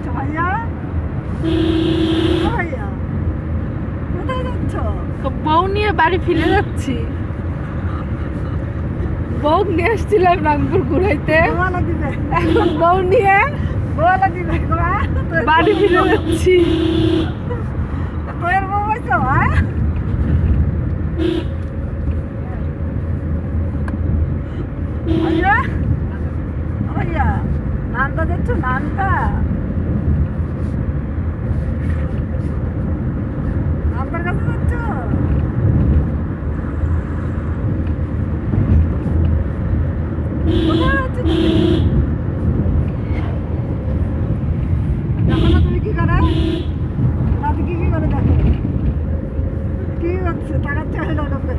যাচ্ছ ভাইয়া? ও ভাইয়া, কোথায় যাচ্ছ? বউ নিয়ে বাড়ি ফিরে যাচ্ছি। বউ নিয়ে আসছিলাম রংপুর ঘুরাইতে, গোয়ালা দিবে, এখন বউ নিয়ে গোয়ালা দিবে গোয়া। বাড়ি ফিরে যাচ্ছি। তোর বউ হয়েছো, হ্যাঁ? ভাইয়া, ও ভাইয়া, নানটা যাচ্ছ? নানটা নানটার কাছে যাচ্ছ? কোথায় যাচ্ছ তুমি? দেখো না তুমি কি করে? দাদি কি করে দেখো? কি হচ্ছে? তাকাচ্ছে হলো লোকে,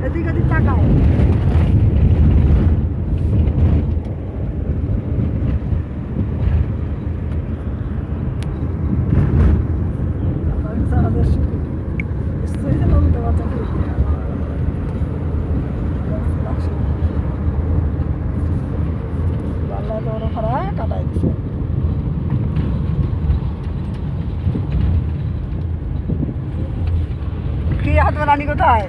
এদিক ওদিক তাকাও। কি হাত রানী কোথায়?